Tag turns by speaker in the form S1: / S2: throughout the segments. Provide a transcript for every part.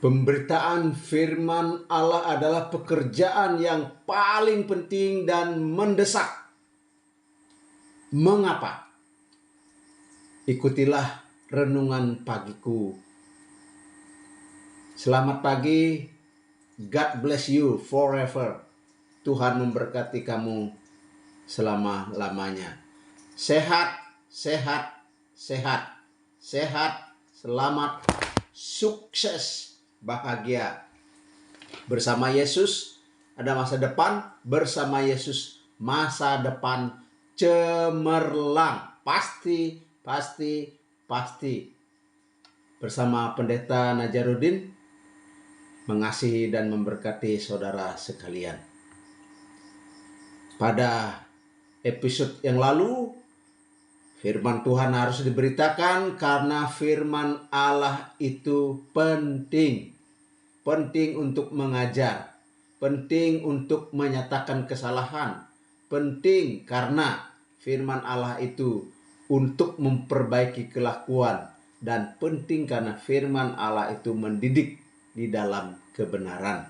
S1: Pemberitaan firman Allah adalah pekerjaan yang paling penting dan mendesak. Mengapa? Ikutilah renungan pagiku. Selamat pagi. God bless you forever. Tuhan memberkati kamu selama-lamanya. Sehat, sehat, sehat. Sehat, selamat, sukses, bahagia. Bersama Yesus ada masa depan, bersama Yesus masa depan cemerlang. Pasti. Bersama Pendeta Najarudin mengasihi dan memberkati saudara sekalian. Pada episode yang lalu, firman Tuhan harus diberitakan karena firman Allah itu penting. Penting untuk mengajar, penting untuk menyatakan kesalahan, penting karena firman Allah itu untuk memperbaiki kelakuan, dan penting karena firman Allah itu mendidik di dalam kebenaran.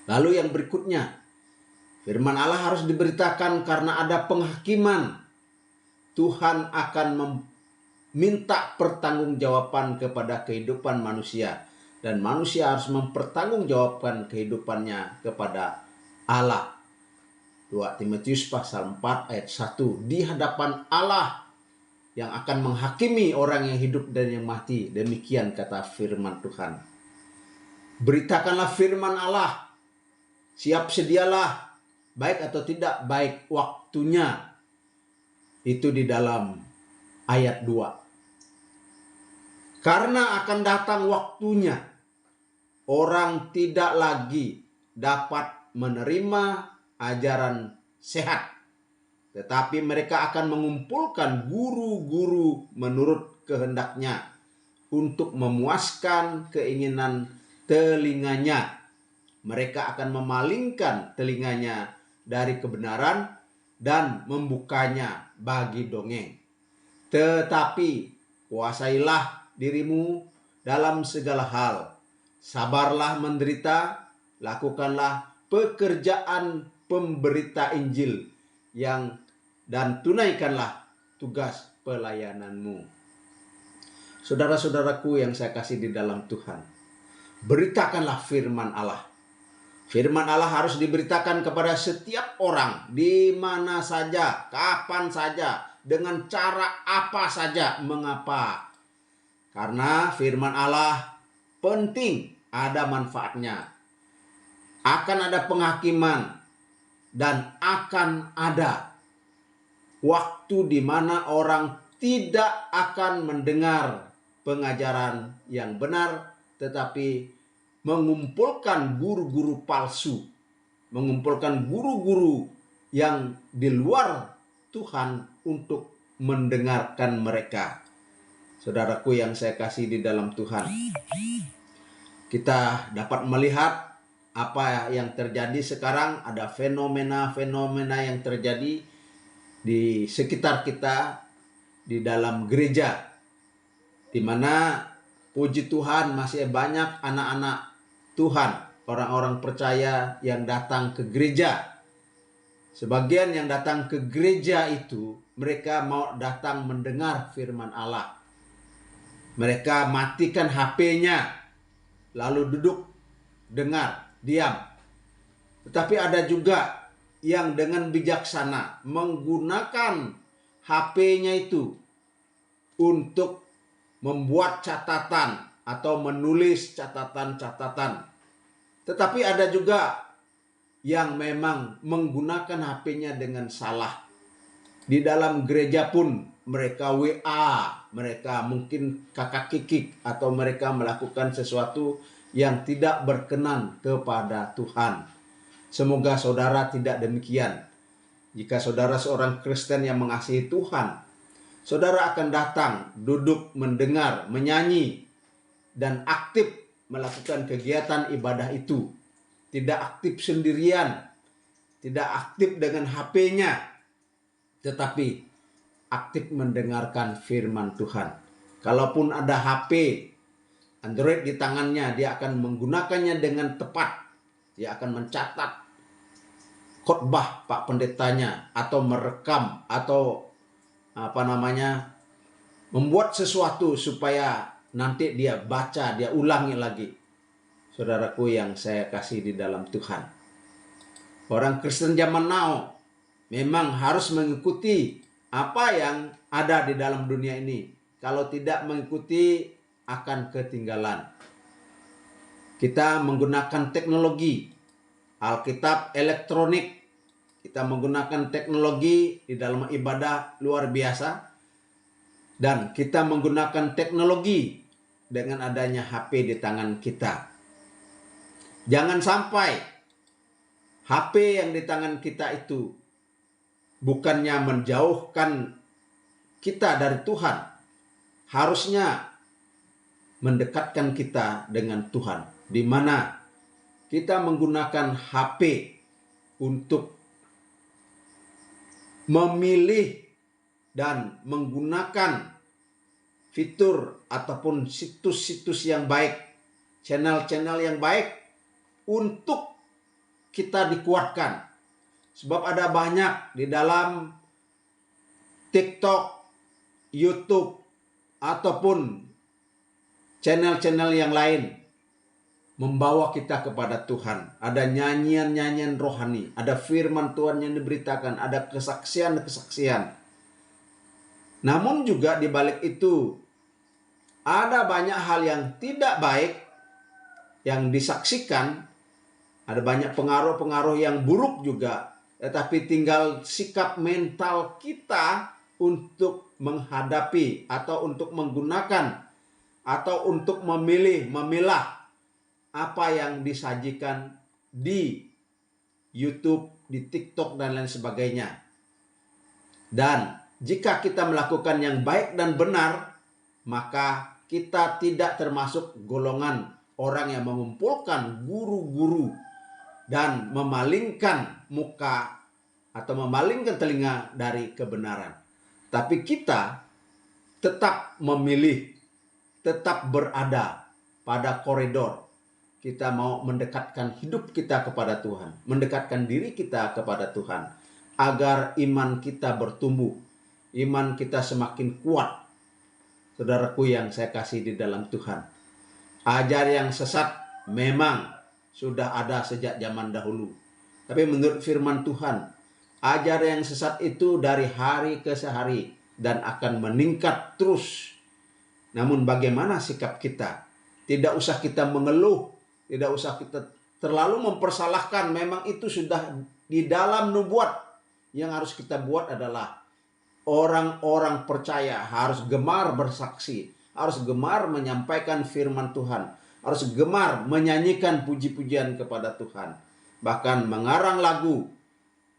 S1: Lalu yang berikutnya, firman Allah harus diberitakan karena ada penghakiman. Tuhan akan meminta pertanggungjawaban kepada kehidupan manusia, dan manusia harus mempertanggungjawabkan kehidupannya kepada Allah. 2 Timotius pasal 4 ayat 1, di hadapan Allah yang akan menghakimi orang yang hidup dan yang mati. Demikian kata firman Tuhan. Beritakanlah firman Allah. Siap sedialah, baik atau tidak baik waktunya. Itu di dalam ayat 2. Karena akan datang waktunya, orang tidak lagi dapat menerima ajaran sehat, tetapi mereka akan mengumpulkan guru-guru menurut kehendaknya untuk memuaskan keinginan telinganya. Mereka akan memalingkan telinganya dari kebenaran dan membukanya bagi dongeng. Tetapi kuasailah dirimu dalam segala hal. Sabarlah menderita, lakukanlah pekerjaan pemberita Injil dan tunaikanlah tugas pelayananmu. Saudara-saudaraku yang saya kasih di dalam Tuhan, beritakanlah firman Allah. Firman Allah harus diberitakan kepada setiap orang, di mana saja, kapan saja, dengan cara apa saja. Mengapa? Karena firman Allah penting, ada manfaatnya. Akan ada penghakiman dan akan ada waktu di mana orang tidak akan mendengar pengajaran yang benar, tetapi mengumpulkan guru-guru palsu, mengumpulkan guru-guru yang di luar Tuhan untuk mendengarkan mereka. Saudaraku yang saya kasih di dalam Tuhan, kita dapat melihat apa yang terjadi sekarang. Ada fenomena-fenomena yang terjadi di sekitar kita di dalam gereja, di mana puji Tuhan masih banyak anak-anak Tuhan, orang-orang percaya yang datang ke gereja. Sebagian yang datang ke gereja itu mereka mau datang mendengar firman Allah. Mereka matikan HP-nya, lalu duduk dengar, diam. Tetapi ada juga yang dengan bijaksana menggunakan HP-nya itu untuk membuat catatan atau menulis catatan-catatan. Tetapi ada juga yang memang menggunakan HP-nya dengan salah. Di dalam gereja pun mereka WA, mereka mungkin kakak kikik, atau mereka melakukan sesuatu yang tidak berkenan kepada Tuhan. Semoga saudara tidak demikian. Jika saudara seorang Kristen yang mengasihi Tuhan, saudara akan datang, duduk, mendengar, menyanyi, dan aktif melakukan kegiatan ibadah itu. Tidak aktif sendirian, tidak aktif dengan HP-nya, tetapi aktif mendengarkan firman Tuhan. Kalaupun ada HP, Android di tangannya, dia akan menggunakannya dengan tepat. Dia akan mencatat khotbah Pak Pendetanya, atau merekam, atau membuat sesuatu supaya nanti dia baca, dia ulangi lagi. Saudaraku yang saya kasih di dalam Tuhan, orang Kristen zaman now memang harus mengikuti apa yang ada di dalam dunia ini. Kalau tidak mengikuti, akan ketinggalan. Kita menggunakan teknologi, Alkitab elektronik, kita menggunakan teknologi di dalam ibadah luar biasa, dan kita menggunakan teknologi dengan adanya HP di tangan kita. Jangan sampai HP yang di tangan kita itu bukannya menjauhkan kita dari Tuhan, harusnya mendekatkan kita dengan Tuhan, di mana kita menggunakan HP untuk memilih dan menggunakan fitur ataupun situs-situs yang baik, channel-channel yang baik untuk kita dikuatkan. Sebab ada banyak di dalam TikTok, YouTube, ataupun channel-channel yang lain membawa kita kepada Tuhan. Ada nyanyian-nyanyian rohani, ada firman Tuhan yang diberitakan, ada kesaksian-kesaksian. Namun juga di balik itu ada banyak hal yang tidak baik yang disaksikan, ada banyak pengaruh-pengaruh yang buruk juga, tetapi tinggal sikap mental kita untuk menghadapi atau untuk menggunakan atau untuk memilah apa yang disajikan di YouTube, di TikTok, dan lain sebagainya. Dan jika kita melakukan yang baik dan benar, maka kita tidak termasuk golongan orang yang mengumpulkan guru-guru dan memalingkan muka atau memalingkan telinga dari kebenaran. Tapi kita tetap memilih, tetap berada pada koridor. Kita mau mendekatkan hidup kita kepada Tuhan, mendekatkan diri kita kepada Tuhan, agar iman kita bertumbuh, iman kita semakin kuat. Saudaraku yang saya kasih di dalam Tuhan, ajar yang sesat memang sudah ada sejak zaman dahulu. Tapi menurut firman Tuhan, ajar yang sesat itu dari hari ke hari dan akan meningkat terus. Namun bagaimana sikap kita? Tidak usah kita mengeluh, tidak usah kita terlalu mempersalahkan. Memang itu sudah di dalam nubuat. Yang harus kita buat adalah orang-orang percaya harus gemar bersaksi, harus gemar menyampaikan firman Tuhan, harus gemar menyanyikan puji-pujian kepada Tuhan, bahkan mengarang lagu,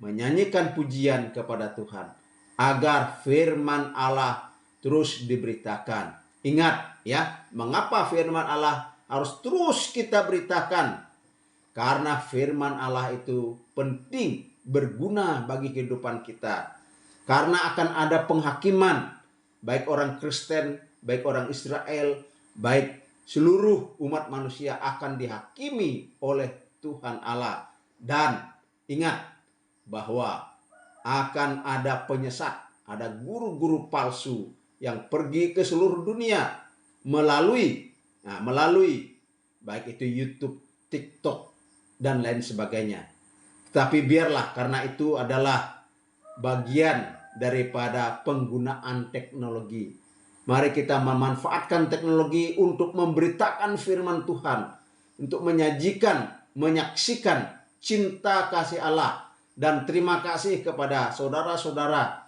S1: menyanyikan pujian kepada Tuhan, agar firman Allah terus diberitakan. Ingat ya, mengapa firman Allah harus terus kita beritakan? Karena firman Allah itu penting, berguna bagi kehidupan kita. Karena akan ada penghakiman, baik orang Kristen, baik orang Israel, baik seluruh umat manusia akan dihakimi oleh Tuhan Allah. Dan ingat bahwa akan ada penyesat, ada guru-guru palsu yang pergi ke seluruh dunia melalui baik itu YouTube, TikTok, dan lain sebagainya. Tapi biarlah, karena itu adalah bagian daripada penggunaan teknologi. Mari kita memanfaatkan teknologi untuk memberitakan firman Tuhan, untuk menyajikan, menyaksikan cinta kasih Allah, dan terima kasih kepada saudara-saudara,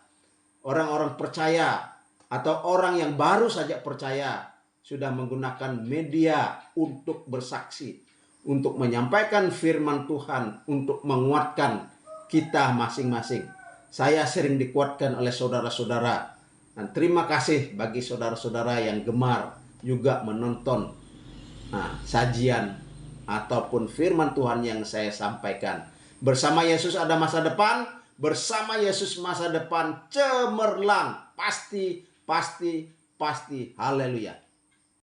S1: orang-orang percaya, atau orang yang baru saja percaya, sudah menggunakan media untuk bersaksi, untuk menyampaikan firman Tuhan, untuk menguatkan kita masing-masing. Saya sering dikuatkan oleh saudara-saudara. Dan terima kasih bagi saudara-saudara yang gemar juga menonton sajian ataupun firman Tuhan yang saya sampaikan. Bersama Yesus ada masa depan, bersama Yesus masa depan cemerlang. Pasti. Haleluya.